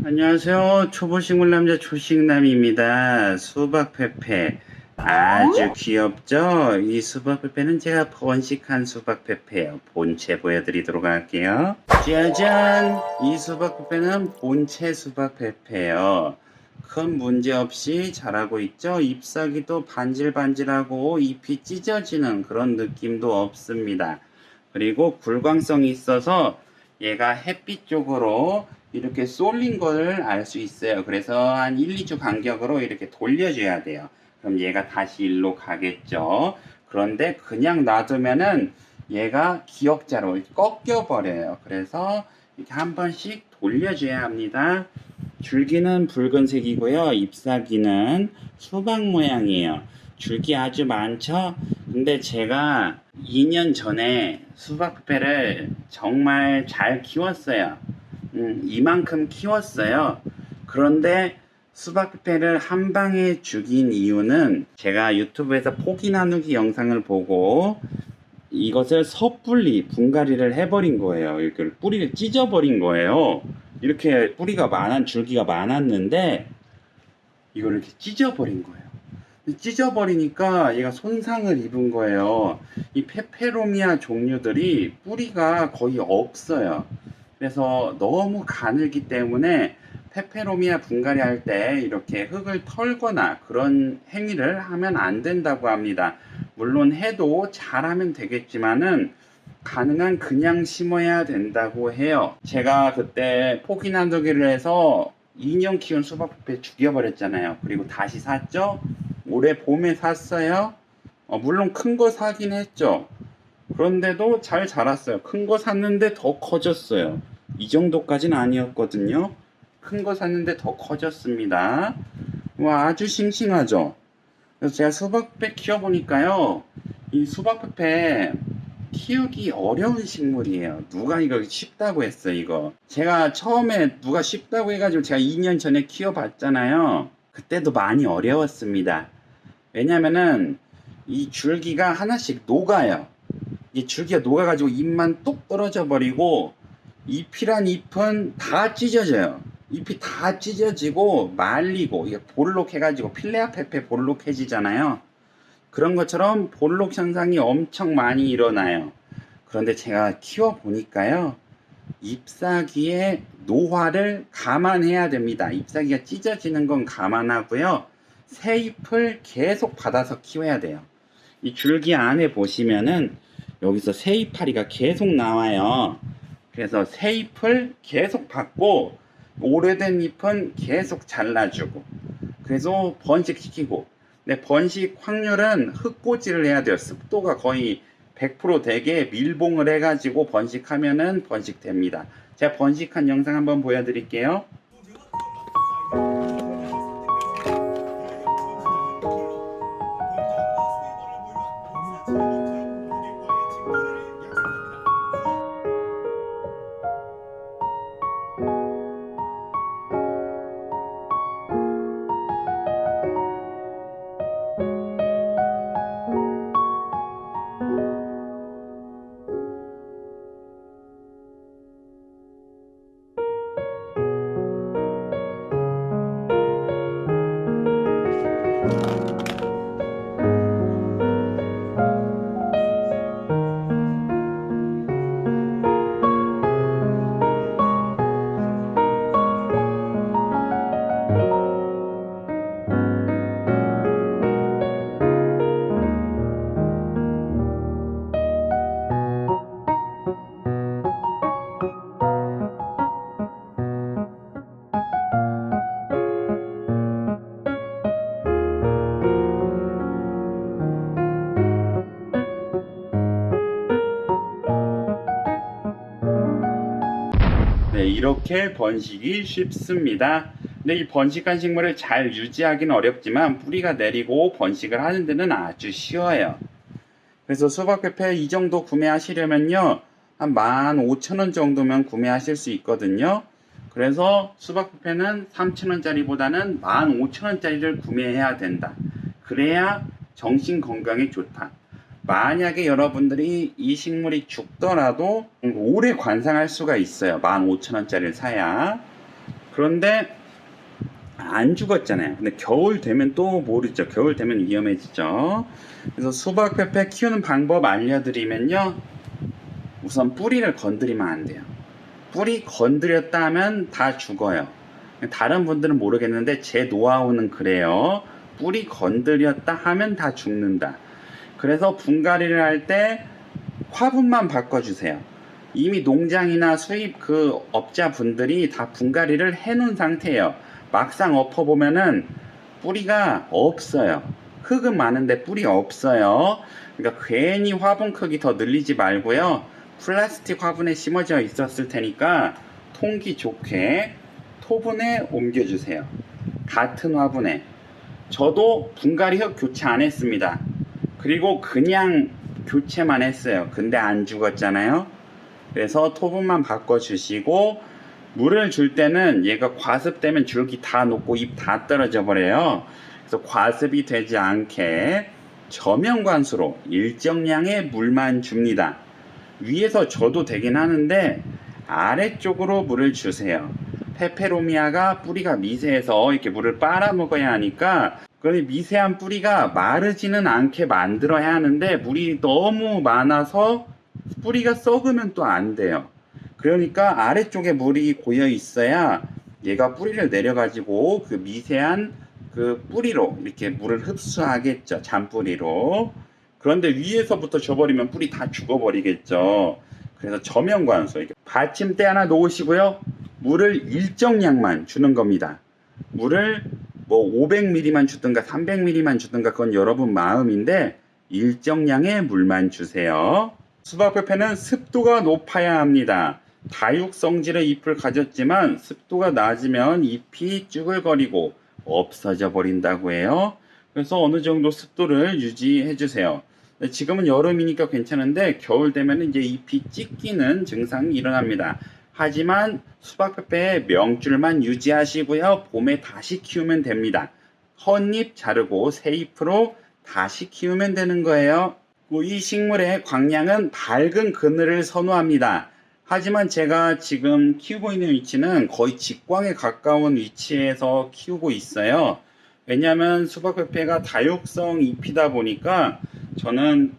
안녕하세요. 초보식물 남자 초식남입니다. 수박페페 아주 귀엽죠? 이 수박페페는 제가 번식한 수박페페예요. 본체 보여드리도록 할게요. 짜잔! 이 수박페페는 본체 수박페페예요. 큰 문제 없이 자라고 있죠? 잎사귀도 반질반질하고 잎이 찢어지는 그런 느낌도 없습니다. 그리고 굴광성이 있어서 얘가 햇빛 쪽으로 이렇게 쏠린 걸 알 수 있어요. 그래서 한 1, 2주 간격으로 이렇게 돌려줘야 돼요. 그럼 얘가 다시 일로 가겠죠. 그런데 그냥 놔두면은 얘가 기역자로 꺾여 버려요. 그래서 이렇게 한 번씩 돌려줘야 합니다. 줄기는 붉은색이고요. 잎사귀는 수박 모양이에요. 줄기 아주 많죠? 근데 제가 2년 전에 수박pepe를 정말 잘 키웠어요. 이만큼 키웠어요. 그런데 수박pepe를 한 방에 죽인 이유는 제가 유튜브에서 포기 나누기 영상을 보고 이것을 섣불리 분갈이를 해버린 거예요. 이렇게 뿌리를 찢어버린 거예요. 이렇게 뿌리가 줄기가 많았는데 이걸 이렇게 찢어버린 거예요. 찢어버리니까 얘가 손상을 입은 거예요. 이 페페로미아 종류들이 뿌리가 거의 없어요. 그래서 너무 가늘기 때문에 페페로미아 분갈이 할 때 이렇게 흙을 털거나 그런 행위를 하면 안 된다고 합니다. 물론 해도 잘하면 되겠지만은 가능한 그냥 심어야 된다고 해요. 제가 그때 포기 나누기를 해서 2년 키운 수박pepe 죽여버렸잖아요. 그리고 다시 샀죠. 올해 봄에 샀어요. 물론 큰 거 사긴 했죠. 그런데도 잘 자랐어요. 큰 거 샀는데 더 커졌어요. 이 정도까지는 아니었거든요. 큰 거 샀는데 더 커졌습니다. 와, 아주 싱싱하죠. 그래서 제가 수박pepe 키워보니까요. 이 수박pepe 키우기 어려운 식물이에요. 누가 이거 쉽다고 했어, 이거. 제가 처음에 누가 쉽다고 해가지고 제가 2년 전에 키워봤잖아요. 그때도 많이 어려웠습니다. 왜냐면은 이 줄기가 하나씩 녹아요. 이 줄기가 녹아가지고 잎만 똑 떨어져 버리고 잎이란 잎은 다 찢어져요. 잎이 다 찢어지고 말리고 이게 볼록해가지고 필레아페페 볼록해지잖아요. 그런 것처럼 볼록 현상이 엄청 많이 일어나요. 그런데 제가 키워보니까요. 잎사귀의 노화를 감안해야 됩니다. 잎사귀가 찢어지는 건 감안하고요. 새 잎을 계속 받아서 키워야 돼요. 이 줄기 안에 보시면은 여기서 새 이파리가 계속 나와요. 그래서 새 잎을 계속 받고 오래된 잎은 계속 잘라주고 그래서 번식시키고 근데 번식 확률은 흙꽂이를 해야 돼요. 습도가 거의 100% 되게 밀봉을 해가지고 번식하면은 번식됩니다. 제가 번식한 영상 한번 보여드릴게요. 네, 이렇게 번식이 쉽습니다. 근데 이 번식한 식물을 잘 유지하기는 어렵지만 뿌리가 내리고 번식을 하는 데는 아주 쉬워요. 그래서 수박페페 이 정도 구매하시려면요. 한 15,000원 정도면 구매하실 수 있거든요. 그래서 수박페페는 3,000원짜리보다는 15,000원짜리를 구매해야 된다. 그래야 정신 건강에 좋다. 만약에 여러분들이 이 식물이 죽더라도 오래 관상할 수가 있어요. 15,000원짜리를 사야. 그런데 안 죽었잖아요. 근데 겨울 되면 또 모르죠. 겨울 되면 위험해지죠. 그래서 수박 페페 키우는 방법 알려드리면요. 우선 뿌리를 건드리면 안 돼요. 뿌리 건드렸다 하면 다 죽어요. 다른 분들은 모르겠는데 제 노하우는 그래요. 뿌리 건드렸다 하면 다 죽는다. 그래서 분갈이를 할 때 화분만 바꿔주세요. 이미 농장이나 수입 그 업자분들이 다 분갈이를 해놓은 상태예요. 막상 엎어보면은 뿌리가 없어요. 흙은 많은데 뿌리 없어요. 그러니까 괜히 화분 크기 더 늘리지 말고요. 플라스틱 화분에 심어져 있었을 테니까 통기 좋게 토분에 옮겨주세요. 같은 화분에. 저도 분갈이 흙 교체 안 했습니다. 그리고 그냥 교체만 했어요. 근데 안 죽었잖아요. 그래서 토분만 바꿔주시고 물을 줄 때는 얘가 과습되면 줄기 다 녹고 잎 다 떨어져 버려요. 그래서 과습이 되지 않게 저면관수로 일정량의 물만 줍니다. 위에서 줘도 되긴 하는데 아래쪽으로 물을 주세요. 페페로미아가 뿌리가 미세해서 이렇게 물을 빨아먹어야 하니까 그런데 미세한 뿌리가 마르지는 않게 만들어야 하는데 물이 너무 많아서 뿌리가 썩으면 또 안 돼요. 그러니까 아래쪽에 물이 고여 있어야 얘가 뿌리를 내려가지고 그 미세한 그 뿌리로 이렇게 물을 흡수하겠죠. 잔뿌리로. 그런데 위에서부터 줘버리면 뿌리 다 죽어버리겠죠. 그래서 저면관수 받침대 하나 놓으시고요. 물을 일정량만 주는 겁니다. 물을 뭐 500ml만 주든가 300ml만 주든가 그건 여러분 마음인데 일정량의 물만 주세요. 수박페페는 습도가 높아야 합니다. 다육성질의 잎을 가졌지만 습도가 낮으면 잎이 쭈글거리고 없어져 버린다고 해요. 그래서 어느 정도 습도를 유지해 주세요. 지금은 여름이니까 괜찮은데 겨울 되면 이제 잎이 찢기는 증상이 일어납니다. 하지만 수박페페의 명줄만 유지하시고요. 봄에 다시 키우면 됩니다. 헛잎 자르고 새 잎으로 다시 키우면 되는 거예요. 이 식물의 광량은 밝은 그늘을 선호합니다. 하지만 제가 지금 키우고 있는 위치는 거의 직광에 가까운 위치에서 키우고 있어요. 왜냐하면 수박페페가 다육성 잎이다 보니까 저는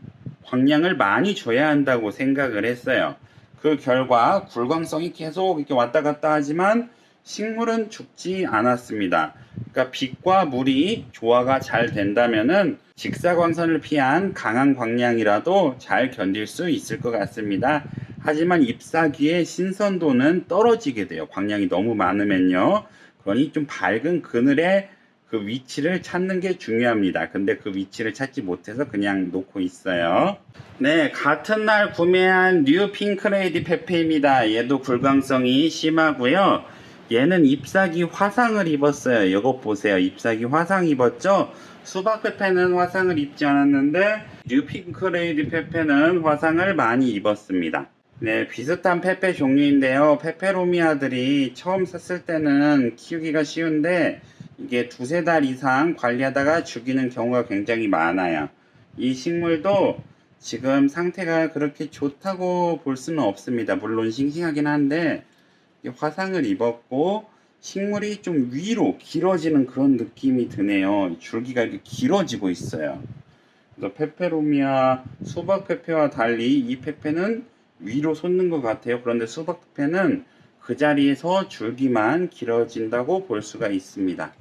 광량을 많이 줘야 한다고 생각을 했어요. 그 결과 굴광성이 계속 이렇게 왔다 갔다 하지만 식물은 죽지 않았습니다. 그러니까 빛과 물이 조화가 잘 된다면은 직사광선을 피한 강한 광량이라도 잘 견딜 수 있을 것 같습니다. 하지만 잎사귀의 신선도는 떨어지게 돼요. 광량이 너무 많으면요. 그러니 좀 밝은 그늘에 그 위치를 찾는 게 중요합니다. 근데 그 위치를 찾지 못해서 그냥 놓고 있어요. 네, 같은 날 구매한 뉴 핑크레이디 페페입니다. 얘도 굴광성이 심하고요. 얘는 잎사귀 화상을 입었어요. 이거 보세요. 잎사귀 화상 입었죠? 수박 페페는 화상을 입지 않았는데 뉴 핑크레이디 페페는 화상을 많이 입었습니다. 네, 비슷한 페페 종류인데요. 페페로미아들이 처음 샀을 때는 키우기가 쉬운데 이게 두세 달 이상 관리하다가 죽이는 경우가 굉장히 많아요. 이 식물도 지금 상태가 그렇게 좋다고 볼 수는 없습니다. 물론 싱싱하긴 한데 화상을 입었고 식물이 좀 위로 길어지는 그런 느낌이 드네요. 줄기가 이렇게 길어지고 있어요. 그래서 페페로미아 수박 페페와 달리 이 페페는 위로 솟는 것 같아요. 그런데 수박 페페는 그 자리에서 줄기만 길어진다고 볼 수가 있습니다.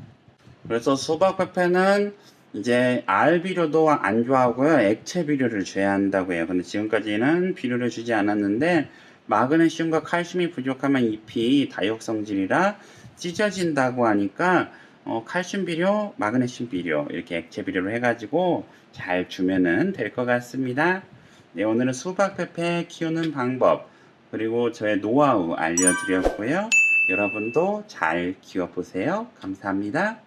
그래서 수박 페페는 이제 알 비료도 안 좋아하고요. 액체 비료를 줘야 한다고 해요. 근데 지금까지는 비료를 주지 않았는데 마그네슘과 칼슘이 부족하면 잎이 다육성질이라 찢어진다고 하니까 칼슘 비료, 마그네슘 비료 이렇게 액체 비료로 해가지고 잘 주면은 될 것 같습니다. 네, 오늘은 수박 페페 키우는 방법 그리고 저의 노하우 알려드렸고요. 여러분도 잘 키워보세요. 감사합니다.